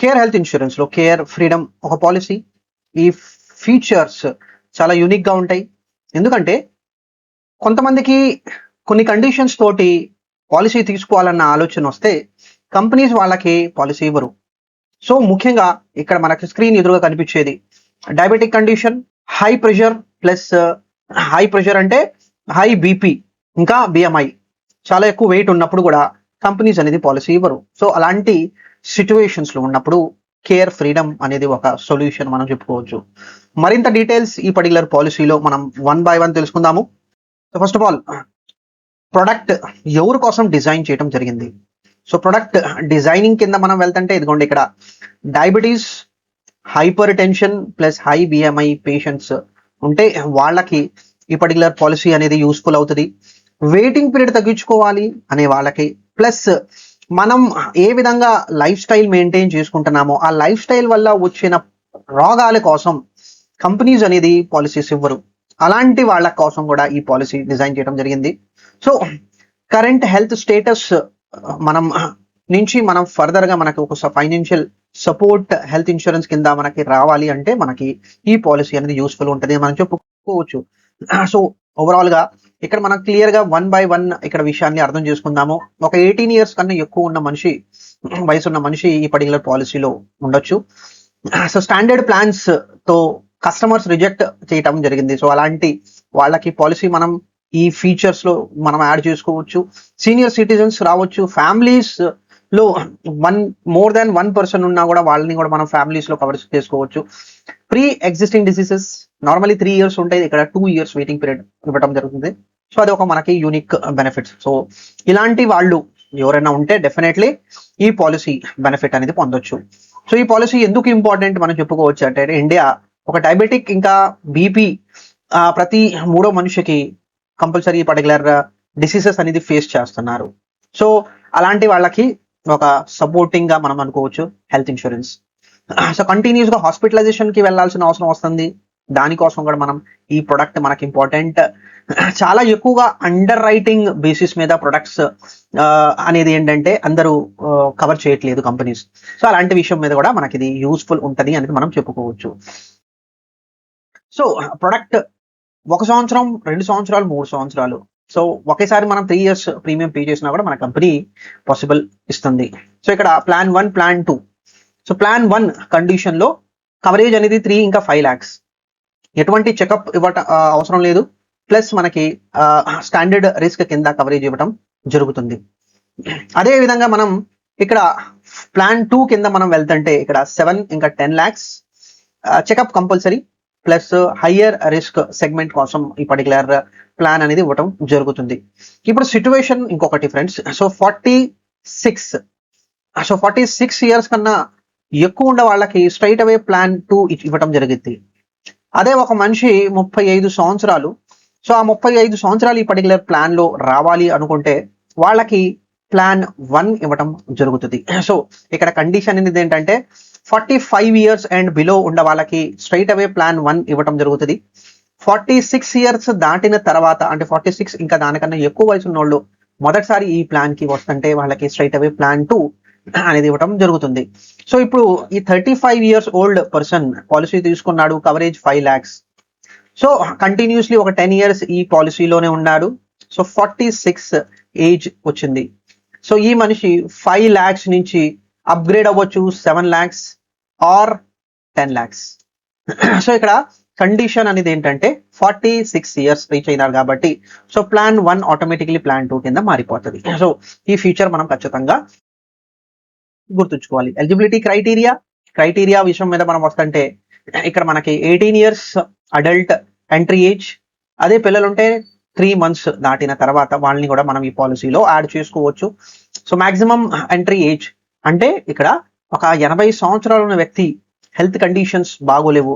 Care health insurance లో care freedom ఒక policy. ఈ ఫీచర్స్ చాలా యూనిక్ గా ఉంటాయి. ఎందుకంటే కొంతమందికి కొన్ని కండిషన్స్ తోటి పాలసీ తీసుకోవాలన్న ఆలోచన వస్తే కంపెనీస్ వాళ్ళకి పాలసీ ఇవ్వరు. సో ముఖ్యంగా ఇక్కడ మనకి స్క్రీన్ ఎదురుగా కనిపించేది diabetic condition, high pressure plus high pressure అంటే హై బీపీ ఇంకా బిఎంఐ చాలా ఎక్కువ వెయిట్ ఉన్నప్పుడు కూడా కంపెనీస్ అనేది పాలసీ ఇవ్వరు. సో అలాంటి సిచ్యువేషన్స్ లో ఉన్నప్పుడు కేర్ ఫ్రీడమ్ అనేది ఒక సొల్యూషన్ మనం చెప్పుకోవచ్చు. మరింత డీటెయిల్స్ ఈ పర్టికులర్ పాలసీలో మనం 1 by 1 తెలుసుకుందాము. So first of all product ఎవరి కోసం డిజైన్ చేయడం జరిగింది. సో ప్రొడక్ట్ డిజైనింగ్ కింద మనం వెళ్తుంటే ఇదిగోండి ఇక్కడ diabetes, hyper tension plus high BMI patients ఉంటే వాళ్ళకి ఈ పర్టికులర్ పాలసీ అనేది యూస్ఫుల్ అవుతుంది. వెయిటింగ్ పీరియడ్ తగ్గించుకోవాలి అనే వాళ్ళకి, ప్లస్ మనం ఏ విధంగా లైఫ్ స్టైల్ మెయింటైన్ చేసుకుంటున్నామో ఆ లైఫ్ స్టైల్ వల్ల వచ్చిన రోగాల కోసం కంపెనీస్ అనేది పాలసీస్ ఇవ్వరు. అలాంటి వాళ్ళ కోసం కూడా ఈ పాలసీ డిజైన్ చేయడం జరిగింది. సో కరెంట్ హెల్త్ స్టేటస్ మనం నుంచి మనం ఫర్దర్ గా మనకి ఒక ఫైనాన్షియల్ సపోర్ట్ హెల్త్ ఇన్సూరెన్స్ కింద మనకి రావాలి అంటే మనకి ఈ పాలసీ అనేది యూస్ఫుల్ ఉంటుంది మనం చెప్పుకోవచ్చు. సో ఓవరాల్ గా ఇక్కడ మనం క్లియర్ గా 1 by 1 ఇక్కడ విషయాన్ని అర్థం చేసుకుందాము. ఒక 18 years కన్నా ఎక్కువ ఉన్న మనిషి, వయసు ఉన్న మనిషి ఈ పర్టికులర్ పాలసీలో ఉండొచ్చు. సో స్టాండర్డ్ ప్లాన్స్ తో కస్టమర్స్ రిజెక్ట్ చేయటం జరిగింది. సో అలాంటి వాళ్ళకి పాలసీ మనం ఈ ఫీచర్స్ లో మనం యాడ్ చేసుకోవచ్చు. సీనియర్ సిటిజన్స్ రావచ్చు, ఫ్యామిలీస్ లో మోర్ దాన్ 1 person ఉన్నా కూడా వాళ్ళని కూడా మనం ఫ్యామిలీస్ లో కవర్ చేసుకోవచ్చు. Pre existing diseases normally 3 years ఉంటాయి, ఇక్కడ 2 years వెయిటింగ్ పీరియడ్ ఇవ్వడం జరుగుతుంది. సో అది ఒక మనకి యూనిక్ బెనిఫిట్స్. సో ఇలాంటి వాళ్ళు ఎవరైనా ఉంటే డెఫినెట్లీ ఈ పాలసీ బెనిఫిట్ అనేది పొందొచ్చు. సో ఈ పాలసీ ఎందుకు ఇంపార్టెంట్ మనం చెప్పుకోవచ్చు అంటే ఇండియా ఒక డయాబెటిక్ ఇంకా బీపీ ప్రతి 3వ మనిషికి కంపల్సరీ పర్టికులర్ డిసీజెస్ అనేది ఫేస్ చేస్తున్నారు. సో అలాంటి వాళ్ళకి ఒక సపోర్టింగ్ గా మనం అనుకోవచ్చు హెల్త్ ఇన్సూరెన్స్. సో కంటిన్యూస్ గా హాస్పిటలైజేషన్ కి వెళ్లాల్సిన అవసరం వస్తుంది. దానికోసం కూడా మనం ఈ ప్రొడక్ట్ మనకి ఇంపార్టెంట్. చాలా ఎక్కువగా అండర్ రైటింగ్ బేసిస్ మీద ప్రొడక్ట్స్ అనేది ఏంటంటే అందరూ కవర్ చేయట్లేదు కంపెనీస్. సో అలాంటి విషయం మీద కూడా మనకి ఇది యూస్ఫుల్ ఉంటది అనేది మనం చెప్పుకోవచ్చు. సో ప్రొడక్ట్ 1 సంవత్సరం, 2 సంవత్సరాలు, 3 సంవత్సరాలు, సో ఒకేసారి మనం 3 years ప్రీమియం పే చేసినా కూడా మన కంపెనీ పాసిబుల్ ఇస్తుంది. సో ఇక్కడ plan 1, plan 2. So plan 1 condition లో కవరేజ్ అనేది 3 ఇంకా 5 lakhs, ఎటువంటి చెకప్ ఇవ్వటం అవసరం లేదు, ప్లస్ మనకి స్టాండర్డ్ రిస్క్ కింద కవరేజ్ ఇవ్వటం జరుగుతుంది. అదే విధంగా మనం ఇక్కడ ప్లాన్ 2 కింద మనం వెళ్తుంటే ఇక్కడ 7 ఇంకా 10 lakhs checkup compulsory, plus higher risk segment కోసం ఈ పర్టికులర్ ప్లాన్ అనేది ఇవ్వటం జరుగుతుంది. ఇప్పుడు సిచ్యువేషన్ ఇంకొకటి ఫ్రెండ్స్. సో 46 years కన్నా ఎక్కువ ఉండే వాళ్ళకి స్ట్రైట్ అవే ప్లాన్ 2 ఇవ్వటం జరిగింది. అదే ఒక మనిషి 35 సంవత్సరాలు, సో ఆ 35 సంవత్సరాలు ఈ పర్టికులర్ ప్లాన్ లో రావాలి అనుకుంటే వాళ్ళకి ప్లాన్ 1 ఇవ్వటం జరుగుతుంది. సో ఇక్కడ కండిషన్ అనేది ఏంటంటే 45 years అండ్ బిలో ఉండే వాళ్ళకి స్ట్రైట్ అవే ప్లాన్ 1 ఇవ్వటం జరుగుతుంది. 46 years దాటిన తర్వాత అంటే 46 ఇంకా దానికన్నా ఎక్కువ వయసు ఉన్న వాళ్ళు మొదటిసారి ఈ ప్లాన్ కి వస్తుంటే వాళ్ళకి స్ట్రైట్ అవే ప్లాన్ 2 అనేది ఇవ్వటం జరుగుతుంది. సో ఇప్పుడు ఈ 35 years ఓల్డ్ పర్సన్ పాలసీ తీసుకున్నాడు, కవరేజ్ 5 lakhs. సో కంటిన్యూస్లీ ఒక 10 years ఈ పాలసీలోనే ఉన్నాడు. సో 46 ఏజ్ వచ్చింది. సో ఈ మనిషి 5 lakhs నుంచి అప్గ్రేడ్ అవ్వచ్చు 7 lakhs ఆర్ 10 lakhs. సో ఇక్కడ కండిషన్ అనేది ఏంటంటే 46 years రీచ్ అయినారు కాబట్టి సో ప్లాన్ 1 ఆటోమేటిక్లీ ప్లాన్ 2 కింద మారిపోతుంది. సో ఈ ఫీచర్ మనం ఖచ్చితంగా గుర్తుంచుకోవాలి. ఎలిజిబిలిటీ క్రైటీరియా విషయం మీద మనం వస్తుంటే ఇక్కడ మనకి 18 years అడల్ట్ ఎంట్రీ ఏజ్, అదే పిల్లలుంటే 3 months దాటిన తర్వాత వాళ్ళని కూడా మనం ఈ పాలసీలో యాడ్ చేసుకోవచ్చు. సో మాక్సిమం ఎంట్రీ ఏజ్ అంటే ఇక్కడ ఒక 80 సంవత్సరాలు ఉన్న వ్యక్తి హెల్త్ కండిషన్స్ బాగోలేవు,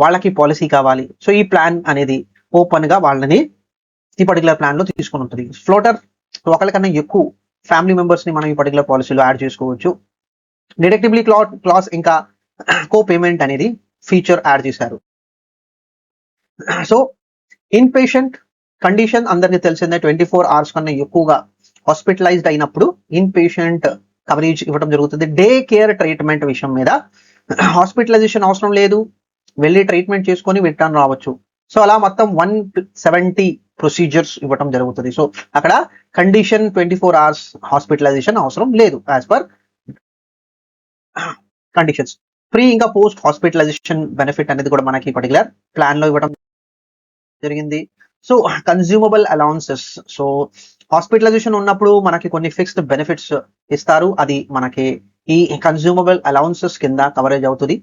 వాళ్ళకి పాలసీ కావాలి. సో ఈ ప్లాన్ అనేది ఓపెన్ గా వాళ్ళని ఈ పర్టికులర్ ప్లాన్ లో తీసుకుని ఉంటుంది. ఫ్లోటర్ ఒకరికన్నా ఎక్కువ ఫ్యామిలీ మెంబర్స్ ని మనం ఈ పర్టికులర్ పాలసీలో యాడ్ చేసుకోవచ్చు. డిడక్టిబిలిటీ క్లాస్ ఇంకా కో పేమెంట్ అనేది ఫీచర్ యాడ్ చేశారు. సో ఇన్ పేషెంట్ కండిషన్ అందరికీ తెలిసిందే, 24 hours కన్నా ఎక్కువగా హాస్పిటలైజ్డ్ అయినప్పుడు ఇన్ పేషెంట్ కవరేజ్ ఇవ్వడం జరుగుతుంది. డే కేర్ ట్రీట్మెంట్ విషయం మీద హాస్పిటలైజేషన్ అవసరం లేదు, వెళ్ళి ట్రీట్మెంట్ చేసుకొని రిటర్న్ రావచ్చు. సో అలా మొత్తం 170 ప్రొసీజర్స్ ఇవ్వడం జరుగుతుంది. సో అక్కడ కండిషన్ 24 hours హాస్పిటలైజేషన్ అవసరం లేదు యాజ్ పర్ కండిషన్స్. ప్రీ ఇంకా పోస్ట్ హాస్పిటలైజేషన్ బెనిఫిట్ అనేది కూడా మనకి పర్టికులర్ ప్లాన్ లో ఇవ్వడం జరిగింది. So consumable allowances, so hospitalisation ఉన్నప్పుడు మనకి కొన్ని ఫిక్స్డ్ బెనిఫిట్స్ ఇస్తారు, అది మనకి ఈ కన్స్యూమబుల్ అలౌన్సెస్ కింద కవరేజ్ అవుతుంది.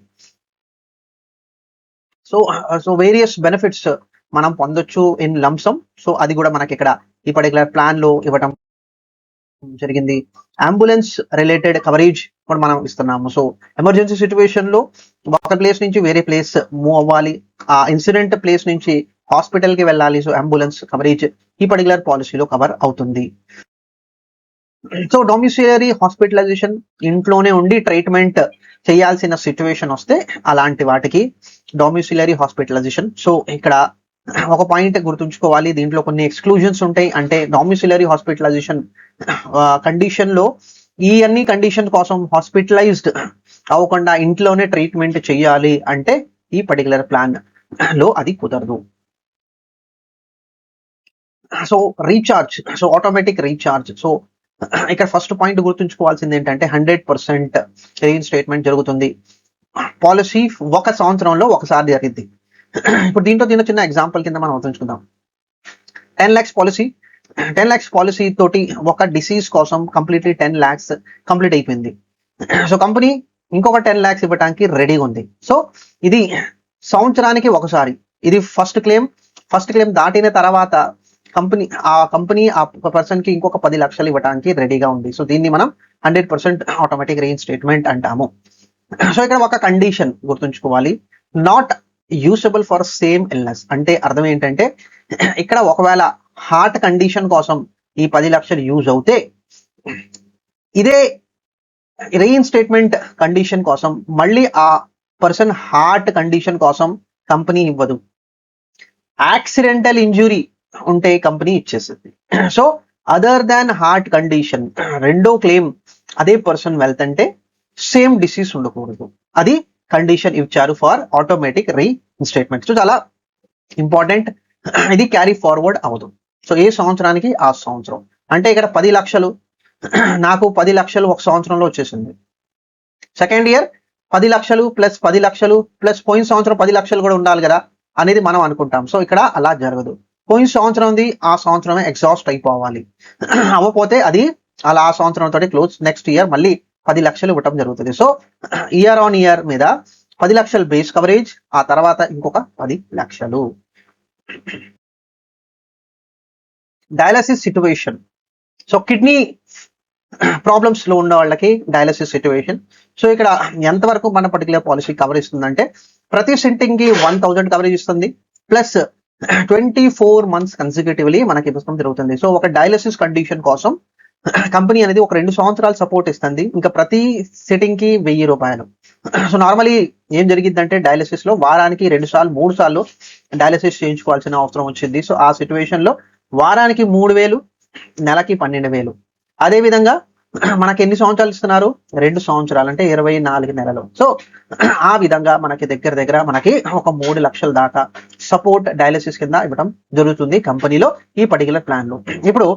సో వేరియస్ బెనిఫిట్స్ మనం పొందొచ్చు ఇన్ లంసమ్. సో అది కూడా మనకి ఇక్కడ ఈ పర్టికులర్ ప్లాన్ లో ఇవ్వడం జరిగింది. అంబులెన్స్ రిలేటెడ్ కవరేజ్ కూడా మనం ఇస్తున్నాము. సో ఎమర్జెన్సీ సిచ్యువేషన్ లో ఒక ప్లేస్ నుంచి వేరే ప్లేస్ మూవ్ అవ్వాలి, ఆ ఇన్సిడెంట్ ప్లేస్ నుంచి హాస్పిటల్ కి వెళ్ళాలి. సో అంబులెన్స్ కవరేజ్ ఈ పర్టికులర్ పాలసీలో కవర్ అవుతుంది. సో డొమిసిలరీ హాస్పిటలైజేషన్, ఇంట్లోనే ఉండి ట్రీట్మెంట్ చేయాల్సిన సిచ్యువేషన్ వస్తే అలాంటి వాటికి డొమిసిలరీ హాస్పిటలైజేషన్. సో ఇక్కడ ఒక పాయింట్ గుర్తుంచుకోవాలి, దీంట్లో కొన్ని ఎక్స్క్లూజన్స్ ఉంటాయి. అంటే డొమిసిలరీ హాస్పిటలైజేషన్ కండిషన్ లో ఈ అన్ని కండిషన్ కోసం హాస్పిటలైజ్డ్ అవ్వకుండా ఇంట్లోనే ట్రీట్మెంట్ చేయాలి అంటే ఈ పర్టికులర్ ప్లాన్ లో అది కుదరదు. So recharge, so automatic recharge. So ఇక్కడ ఫస్ట్ పాయింట్ గుర్తుంచుకోవాల్సింది ఏంటంటే 100% రీఇన్స్టేట్మెంట్ జరుగుతుంది. పాలసీ 1 సంవత్సరంలో ఒకసారి జరిగింది. ఇప్పుడు దీంట్లో చిన్న ఎగ్జాంపుల్ కింద మనం గుర్తుంచుకుందాం. 10 lakhs పాలసీ, 10 lakhs పాలసీ తోటి ఒక డిసీజ్ కోసం కంప్లీట్లీ 10 lakhs కంప్లీట్ అయిపోయింది. సో కంపెనీ ఇంకొక 10 lakhs ఇవ్వడానికి రెడీగా ఉంది. సో ఇది సంవత్సరానికి ఒకసారి, ఇది ఫస్ట్ క్లెయిమ్ దాటిన తర్వాత కంపెనీ ఆ పర్సన్ కి ఇంకొక 10 లక్షలు ఇవ్వడానికి రెడీగా ఉంది. సో దీన్ని మనం 100% ఆటోమేటిక్ రీఇన్స్టేట్మెంట్ అంటాము. సో ఇక్కడ ఒక కండిషన్ గుర్తుంచుకోవాలి, నాట్ యూసబుల్ ఫర్ సేమ్ ఇల్నెస్. అంటే అర్థం ఏంటంటే ఇక్కడ ఒకవేళ హార్ట్ కండిషన్ కోసం ఈ 10 లక్షలు యూజ్ అవుతే ఇదే రీఇన్స్టేట్మెంట్ కండిషన్ కోసం మళ్ళీ ఆ పర్సన్ హార్ట్ కండిషన్ కోసం కంపెనీ ఇవ్వదు. యాక్సిడెంటల్ ఇంజురీ ఉంటే కంపెనీ ఇచ్చేస్తుంది. So other than heart condition రెండో క్లెయిమ్ అదే పర్సన్ వెళ్తుంటే సేమ్ డిసీజ్ ఉండకూడదు, అది కండిషన్ ఇచ్చారు ఫర్ ఆటోమేటిక్ రీఇన్స్టేట్మెంట్. సో చాలా ఇంపార్టెంట్, ఇది క్యారీ ఫార్వర్డ్ అవ్వదు. సో ఏ సంవత్సరానికి ఆ సంవత్సరం, అంటే ఇక్కడ 10 లక్షలు, నాకు 10 లక్షలు ఒక సంవత్సరంలో వచ్చేసింది. సెకండ్ ఇయర్ 10 లక్షలు ప్లస్ 10 లక్షలు ప్లస్ పోయిన సంవత్సరం 10 లక్షలు కూడా ఉండాలి కదా అనేది మనం అనుకుంటాం. సో ఇక్కడ అలా జరగదు. పోయిన సంవత్సరం ఉంది, ఆ సంవత్సరమే ఎగ్జాస్ట్ అయిపోవాలి. అవ్వకపోతే అది అలా ఆ సంవత్సరం తోటి క్లోజ్. నెక్స్ట్ ఇయర్ మళ్ళీ 10 లక్షలు ఇవ్వటం జరుగుతుంది. సో ఇయర్ ఆన్ ఇయర్ మీద 10 లక్షలు బేస్ కవరేజ్, ఆ తర్వాత ఇంకొక 10 లక్షలు. Dialysis situation, so kidney problems లో ఉన్న వాళ్ళకి డయాలసిస్ సిచ్యువేషన్. సో ఇక్కడ ఎంతవరకు మన పర్టికులర్ పాలసీ కవర్ ఇస్తుందంటే ప్రతి సిట్టింగ్ కి 1000 కవరేజ్ ఇస్తుంది, ప్లస్ 24 months కన్సిక్యూటివ్లీ మనకి ఇవ్వడం జరుగుతుంది. సో ఒక డయాలసిస్ కండిషన్ కోసం కంపెనీ అనేది ఒక 2 సంవత్సరాలు సపోర్ట్ ఇస్తుంది, ఇంకా ప్రతి సిట్టింగ్ కి 1000 రూపాయలు. సో నార్మలీ ఏం జరిగిందంటే డయాలసిస్ లో వారానికి 2 సార్లు 3 సార్లు డయాలసిస్ చేయించుకోవాల్సిన అవసరం వచ్చింది. సో ఆ సిచ్యువేషన్ లో వారానికి 3000, నెలకి 12,000. అదే విధంగా మనకి ఎన్ని సంవత్సరాలు ఇస్తున్నారు, 2 సంవత్సరాలు అంటే 24 నెలలు. సో ఆ విధంగా మనకి దగ్గర మనకి ఒక 3 లక్షల దాకా సపోర్ట్ డయాలసిస్ కింద ఇవ్వడం జరుగుతుంది కంపెనీలో ఈ పర్టికులర్ ప్లాన్ లో. ఇప్పుడు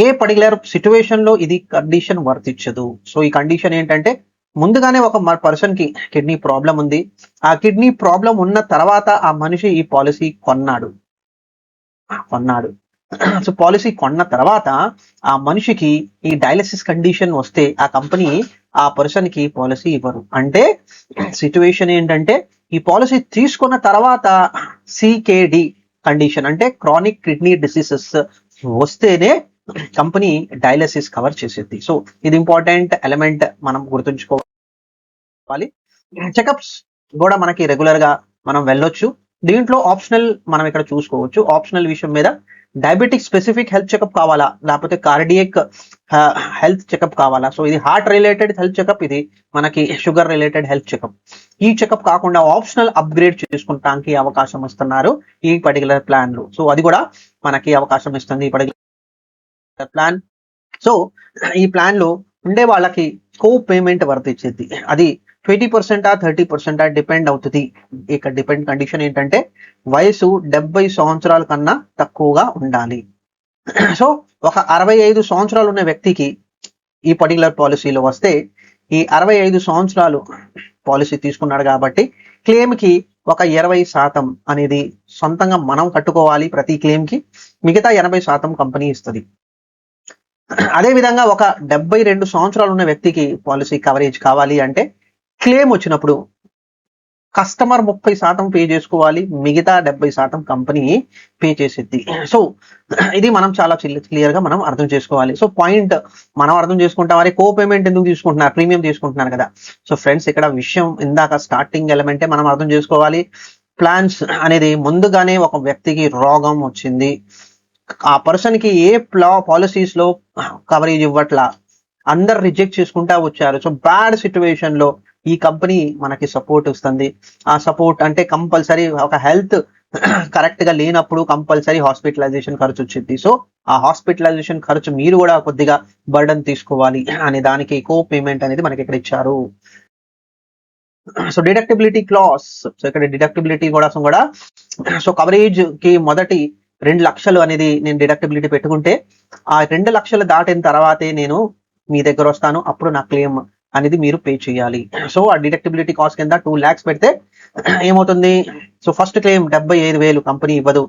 ఏ పర్టికులర్ సిచ్యువేషన్ లో ఇది కండిషన్ వర్తించదు. సో ఈ కండిషన్ ఏంటంటే ముందుగానే ఒక పర్సన్ కి కిడ్నీ ప్రాబ్లం ఉంది, ఆ కిడ్నీ ప్రాబ్లం ఉన్న తర్వాత ఆ మనిషి ఈ పాలసీ కొన్నాడు. సో పాలసీ కొన్న తర్వాత ఆ మనిషికి ఈ డయాలసిస్ కండిషన్ వస్తే ఆ కంపెనీ ఆ పర్సన్ కి పాలసీ ఇవ్వరు. అంటే సిచ్యువేషన్ ఏంటంటే ఈ పాలసీ తీసుకున్న తర్వాత సికేడి కండిషన్ అంటే క్రానిక్ కిడ్నీ డిసీజెస్ వస్తేనే కంపెనీ డయాలసిస్ కవర్ చేసేది. సో ఇది ఇంపార్టెంట్ ఎలిమెంట్ మనం గుర్తుంచుకోవాలి. చెకప్స్ కూడా మనకి రెగ్యులర్ గా మనం వెళ్ళొచ్చు. దీంట్లో ఆప్షనల్ మనం ఇక్కడ చూసుకోవచ్చు. ఆప్షనల్ విషయం మీద డయాబెటిక్ స్పెసిఫిక్ హెల్త్ చెకప్ కావాలా, లేకపోతే కార్డియక్ హెల్త్ చెకప్ కావాలా. సో ఇది హార్ట్ రిలేటెడ్ హెల్త్ చెకప్, ఇది మనకి షుగర్ రిలేటెడ్ హెల్త్ చెకప్. ఈ చెకప్ కాకుండా ఆప్షనల్ అప్గ్రేడ్ చేసుకుంటానికి అవకాశం ఇస్తున్నారు ఈ పర్టికులర్ ప్లాన్ లో. సో అది కూడా మనకి అవకాశం ఇస్తుంది ఈ పర్టికులర్ ప్లాన్. సో ఈ ప్లాన్ లో ఉండే వాళ్ళకి కో పేమెంట్ వర్తించింది. అది 20% 30% డిపెండ్ అవుతుంది. ఇక్కడ డిపెండ్ కండిషన్ ఏంటంటే వయసు 70 సంవత్సరాల కన్నా తక్కువగా ఉండాలి. సో ఒక 65 సంవత్సరాలు ఉన్న వ్యక్తికి ఈ పర్టికులర్ పాలసీలో వస్తే ఈ 65 సంవత్సరాలు పాలసీ తీసుకున్నాడు కాబట్టి క్లెయిమ్కి ఒక 20% అనేది సొంతంగా మనం కట్టుకోవాలి ప్రతి క్లెయిమ్కి, మిగతా 80% కంపెనీ ఇస్తుంది. అదే విధంగా ఒక 72 సంవత్సరాలు ఉన్న వ్యక్తికి పాలసీ కవరేజ్ కావాలి అంటే క్లెయిమ్ వచ్చినప్పుడు కస్టమర్ 30% పే చేసుకోవాలి, మిగతా 70% కంపెనీ పే చేసిద్ది. సో ఇది మనం చాలా క్లియర్ గా మనం అర్థం చేసుకోవాలి. సో పాయింట్ మనం అర్థం చేసుకుంటాం, అరే కో పేమెంట్ ఎందుకు తీసుకుంటున్నారు, ప్రీమియం తీసుకుంటున్నారు కదా. సో ఫ్రెండ్స్ ఇక్కడ విషయం ఇందాక స్టార్టింగ్ ఎలిమెంటే మనం అర్థం చేసుకోవాలి. ప్లాన్స్ అనేది ముందుగానే ఒక వ్యక్తికి రోగం వచ్చింది, ఆ పర్సన్ కి ఏ పాలసీస్ లో కవరేజ్ ఇవ్వట్లా, అందరు రిజెక్ట్ చేసుకుంటా వచ్చారు. సో బ్యాడ్ సిచ్యువేషన్ లో ఈ కంపెనీ మనకి సపోర్ట్ ఇస్తుంది. ఆ సపోర్ట్ అంటే కంపల్సరీ ఒక హెల్త్ కరెక్ట్ గా లేనప్పుడు కంపల్సరీ హాస్పిటలైజేషన్ ఖర్చు వచ్చింది. సో ఆ హాస్పిటలైజేషన్ ఖర్చు మీరు కూడా కొద్దిగా బర్డన్ తీసుకోవాలి అనే దానికి కో పేమెంట్ అనేది మనకి ఇక్కడ ఇచ్చారు. సో డిడక్టిబిలిటీ క్లాస్, సో ఇక్కడ డిడక్టిబిలిటీ కోసం కూడా సో కవరేజ్ కి మొదటి 2 లక్షలు అనేది నేను డిడక్టిబిలిటీ పెట్టుకుంటే ఆ 2 లక్షలు దాటిన తర్వాతే నేను మీ దగ్గర వస్తాను, అప్పుడు నా క్లెయిమ్ అనేది మీరు పే చేయాలి. సో ఆ డిడక్టిబిలిటీ కాస్ట్ కింద 2 lakhs పెడితే ఏమవుతుంది, సో ఫస్ట్ క్లెయిమ్ 75,000 కంపెనీ ఇవ్వదు,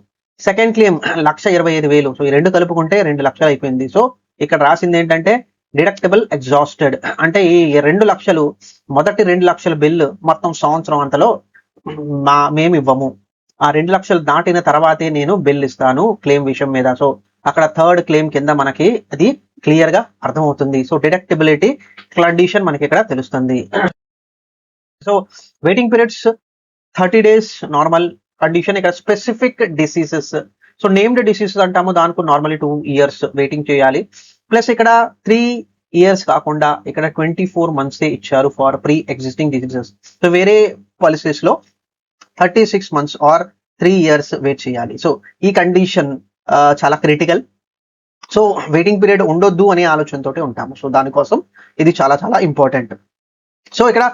సెకండ్ క్లెయిమ్ 1,25,000. సో ఈ రెండు కలుపుకుంటే 2 లక్షలు అయిపోయింది. సో ఇక్కడ రాసింది ఏంటంటే డిడక్టబుల్ ఎగ్జాస్టెడ్, అంటే ఈ 2 లక్షలు మొదటి 2 లక్షల బిల్లు మొత్తం సంవత్సరం అంతలో మేము ఇవ్వము, ఆ 2 లక్షలు దాటిన తర్వాతే నేను బిల్ ఇస్తాను క్లెయిమ్ విషయం మీద. సో అక్కడ థర్డ్ క్లెయిమ్ కింద మనకి అది క్లియర్ గా అర్థమవుతుంది. సో డిడక్టిబిలిటీ కండిషన్ మనకి ఇక్కడ తెలుస్తుంది. So waiting periods 30 days normal condition. ఇక్కడ specific diseases, so named diseases అంటాము, దానికి నార్మల్లీ 2 years వెయిటింగ్ చేయాలి. ప్లస్ ఇక్కడ 3 years కాకుండా ఇక్కడ 24 months ఇచ్చారు for pre existing diseases. So వేరే పాలసీస్ లో 36 months ఆర్ 3 years వెయిట్ చేయాలి. సో ఈ కండిషన్ చాలా క్రిటికల్. సో వెయిటింగ్ పీరియడ్ ఉండొద్దు అనే ఆలోచనతో ఉంటాము. సో దానికోసం ఇది చాలా చాలా ఇంపార్టెంట్. సో ఇక్కడ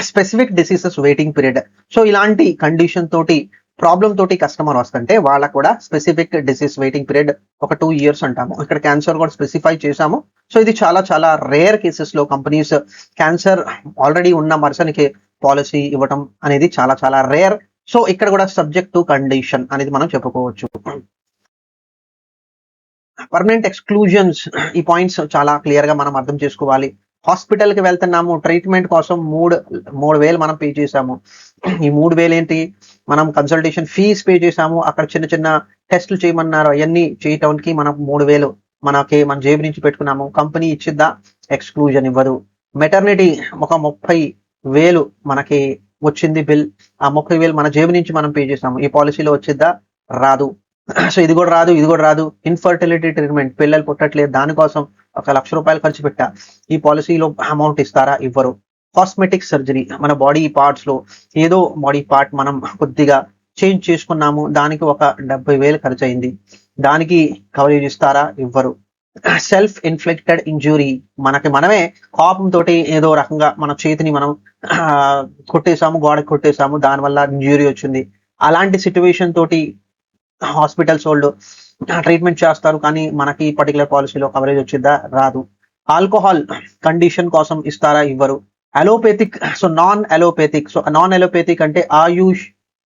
specific diseases waiting period, so ఇలాంటి కండిషన్ తోటి ప్రాబ్లం తోటి కస్టమర్ వస్తుంటే వాళ్ళకు కూడా స్పెసిఫిక్ డిసీజ్ వెయిటింగ్ పీరియడ్ ఒక 2 years అంటాము. ఇక్కడ క్యాన్సర్ కూడా స్పెసిఫై చేశాము. సో ఇది చాలా చాలా రేర్ కేసెస్ లో కంపెనీస్ క్యాన్సర్ ఆల్రెడీ ఉన్న పర్సన్ కి పాలసీ ఇవ్వటం అనేది చాలా చాలా రేర్. సో ఇక్కడ కూడా సబ్జెక్ట్ టు కండిషన్ అనేది మనం చెప్పుకోవచ్చు. పర్మనెంట్ ఎక్స్క్లూజన్స్, ఈ పాయింట్స్ చాలా క్లియర్ గా మనం అర్థం చేసుకోవాలి. హాస్పిటల్ కి వెళ్తున్నాము, ట్రీట్మెంట్ కోసం 3,000 మనం పే చేసాము. ఈ 3,000 ఏంటి, మనం కన్సల్టేషన్ ఫీజ్ పే చేసాము, అక్కడ చిన్న చిన్న టెస్టులు చేయమన్నారు, అవన్నీ చేయటానికి మనం 3,000 మన జేబు నుంచి పెట్టుకున్నాము, కంపెనీ ఇచ్చిద్దా, ఎక్స్క్లూజన్ ఇవ్వదు. మెటర్నిటీ ఒక 30,000 మనకి వచ్చింది బిల్, ఆ 30,000 మన జేబు నుంచి మనం పే చేసాము, ఈ పాలసీలో వచ్చిద్దా, రాదు. సో ఇది కూడా రాదు. ఇన్ఫర్టిలిటీ ట్రీట్మెంట్, పిల్లలు పుట్టట్లేదు, దానికోసం 1,00,000 రూపాయలు ఖర్చు పెట్టా, ఈ పాలసీలో అమౌంట్ ఇస్తారా, ఇవ్వరు. కాస్మెటిక్ సర్జరీ, మన బాడీ పార్ట్స్ లో ఏదో బాడీ పార్ట్ మనం కొద్దిగా చేంజ్ చేసుకున్నాము, దానికి ఒక 70,000 ఖర్చు అయింది, దానికి కవరేజ్ ఇస్తారా, ఇవ్వరు. సెల్ఫ్ ఇన్ఫ్లిక్టెడ్ ఇంజురీ, మనమే కోపంతో ఏదో రకంగా మన చేతిని మనం కొట్టేసాము, గోడకి కొట్టేసాము, దానివల్ల ఇంజురీ వచ్చింది, అలాంటి సిచ్యువేషన్ తోటి హాస్పిటల్స్ వాళ్ళు ట్రీట్మెంట్ చేస్తారు, కానీ మనకి పర్టికులర్ పాలసీలో కవరేజ్ వచ్చిద్దా, రాదు. ఆల్కహాల్ కండిషన్ కోసం ఇస్తారా, ఇవ్వరు. అలోపేథిక్, సో నాన్ అలోపేథిక్ అంటే ఆయుష్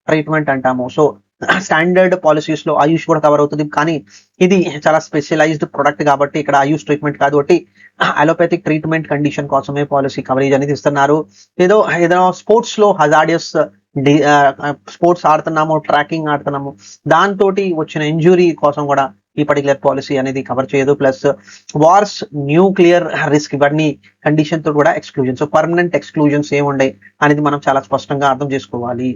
ట్రీట్మెంట్ అంటాము. సో స్టాండర్డ్ పాలసీస్ లో ఆయుష్ కూడా కవర్ అవుతుంది, కానీ ఇది చాలా స్పెషలైజ్డ్ ప్రొడక్ట్ కాబట్టి ఇక్కడ ఆయుష్ ట్రీట్మెంట్ కాదు, కాబట్టి అలోపేథిక్ ట్రీట్మెంట్ కండిషన్ కోసమే పాలసీ కవరేజ్ అనేది ఇస్తున్నారు. ఏదో స్పోర్ట్స్ లో హజార్డియస్ స్పోర్ట్స్ ఆడుతున్నాము, ట్రాకింగ్ ఆడుతున్నాము, దాంతో వచ్చిన ఇంజురీ కోసం కూడా ఈ పర్టికులర్ పాలసీ అనేది కవర్ చేయదు. ప్లస్ వార్స్, న్యూక్లియర్ రిస్క్, ఇవన్నీ కండిషన్ తో కూడా ఎక్స్క్లూజన్. సో పర్మనెంట్ ఎక్స్క్లూజన్స్ ఏముండే అనేది మనం చాలా స్పష్టంగా అర్థం చేసుకోవాలి.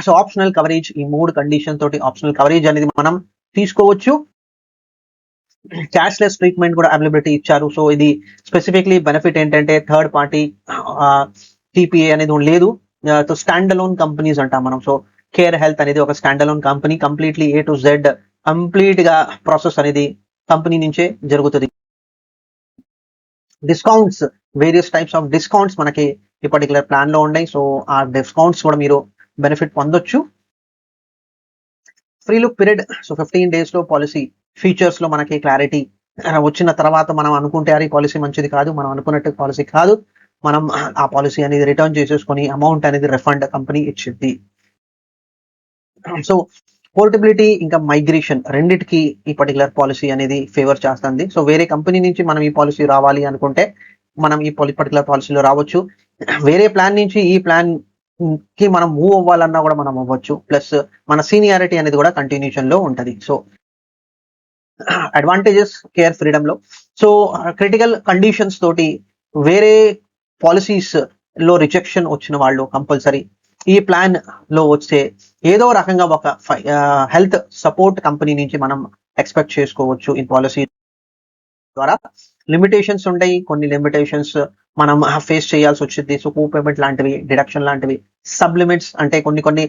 సో ఆప్షనల్ కవరేజ్, ఈ 3 కండిషన్ తోటి ఆప్షనల్ కవరేజ్ అనేది మనం తీసుకోవచ్చు. క్యాష్లెస్ ట్రీట్మెంట్ కూడా అవైలబిలిటీ ఇచ్చారు. సో ఇది స్పెసిఫిక్లీ బెనిఫిట్ ఏంటంటే థర్డ్ పార్టీ టీపీఏ అనేది లేదు. స్టాండ్ అలోన్ కంపెనీస్ అంటాం మనం. సో కేర్ హెల్త్ అనేది ఒక stand alone company, completely A to Z complete గా ప్రాసెస్ అనేది కంపెనీ నుంచే జరుగుతుంది. Discounts, various types of discounts మనకి ఈ పర్టికులర్ ప్లాన్ లో ఉన్నాయి. సో ఆ డిస్కౌంట్స్ కూడా మీరు బెనిఫిట్ పొందొచ్చు. Free look period, so 15 days లో పాలసీ ఫీచర్స్ లో మనకి క్లారిటీ వచ్చిన తర్వాత మనం అనుకుంటే అరే పాలసీ మంచిది కాదు, మనం అనుకున్నట్టు పాలసీ కాదు, మనం ఆ పాలసీ అనేది రిటర్న్ చేసేసుకొని అమౌంట్ అనేది రిఫండ్ కంపెనీ ఇచ్చింది. సో పోర్టబిలిటీ ఇంకా మైగ్రేషన్ రెండిటికి ఈ పర్టికులర్ పాలసీ అనేది ఫేవర్ చేస్తుంది. సో వేరే కంపెనీ నుంచి మనం ఈ పాలసీ రావాలి అనుకుంటే మనం ఈ పర్టికులర్ పాలసీలో రావచ్చు. వేరే ప్లాన్ నుంచి ఈ ప్లాన్ కి మనం మూవ్ అవ్వాలన్నా కూడా మనం అవ్వచ్చు. ప్లస్ మన సీనియారిటీ అనేది కూడా కంటిన్యూషన్ లో ఉంటది. సో అడ్వాంటేజెస్ కేర్ ఫ్రీడమ్ లో, సో క్రిటికల్ కండిషన్స్ తోటి వేరే పాలసీస్ లో రిజెక్షన్ వచ్చిన వాళ్ళు కంపల్సరీ ఈ ప్లాన్ లో వస్తే ఏదో రకంగా ఒక హెల్త్ సపోర్ట్ కంపెనీ నుంచి మనం ఎక్స్పెక్ట్ చేసుకోవచ్చు. ఈ పాలసీ ద్వారా లిమిటేషన్స్ ఉంటాయి, కొన్ని లిమిటేషన్స్ మనం ఫేస్ చేయాల్సి వచ్చింది. సో కోపేమెంట్ లాంటివి, డిడక్షన్ లాంటివి, సబ్లిమిట్స్ అంటే కొన్ని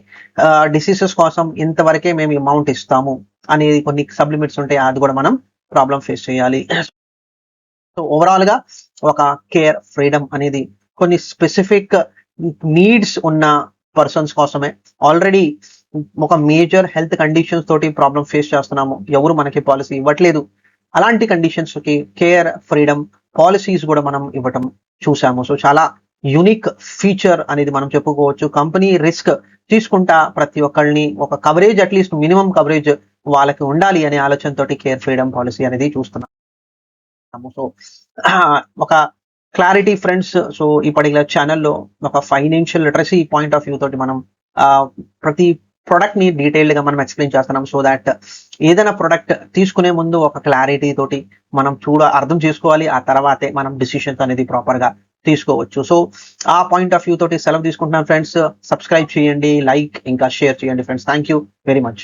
డిసీజెస్ కోసం ఇంతవరకే మేము అమౌంట్ ఇస్తాము అనేది కొన్ని సబ్లిమిట్స్ ఉంటాయి, అది కూడా మనం ప్రాబ్లం ఫేస్ చేయాలి. సో ఓవరాల్ గా ఒక కేర్ ఫ్రీడమ్ అనేది కొన్ని స్పెసిఫిక్ నీడ్స్ ఉన్న పర్సన్స్ కోసమే. ఆల్రెడీ ఒక మేజర్ హెల్త్ కండిషన్స్ తోటి ప్రాబ్లం ఫేస్ చేస్తున్నాము, ఎవరు మనకి పాలసీ ఇవ్వట్లేదు, అలాంటి కండిషన్స్ కి కేర్ ఫ్రీడమ్ పాలసీస్ కూడా మనం ఇవ్వటం చూసాము. సో చాలా యూనిక్ ఫీచర్ అనేది మనం చెప్పుకోవచ్చు. కంపెనీ రిస్క్ తీసుకుంటా ప్రతి ఒక్కళ్ళని ఒక కవరేజ్, అట్లీస్ట్ మినిమం కవరేజ్ వాళ్ళకి ఉండాలి అనే ఆలోచనతోటి కేర్ ఫ్రీడమ్ పాలసీ అనేది చూస్తున్నాము. సో ఒక క్లారిటీ ఫ్రెండ్స్, సో ఈ పర్టికులర్ ఛానల్లో ఒక financial literacy point of view తోటి మనం ప్రతి ప్రొడక్ట్ ని డీటెయిల్డ్ గా మనం ఎక్స్ప్లెయిన్ చేస్తున్నాం. సో దాట్ ఏదైనా ప్రొడక్ట్ తీసుకునే ముందు ఒక క్లారిటీ తోటి మనం అర్థం చేసుకోవాలి, ఆ తర్వాతే మనం డిసిషన్స్ అనేది ప్రాపర్ గా తీసుకోవచ్చు. సో ఆ పాయింట్ ఆఫ్ వ్యూ తోటి సెలవు తీసుకుంటున్నాను ఫ్రెండ్స్. సబ్స్క్రైబ్ చేయండి, లైక్ ఇంకా షేర్ చేయండి friends. Thank you very much.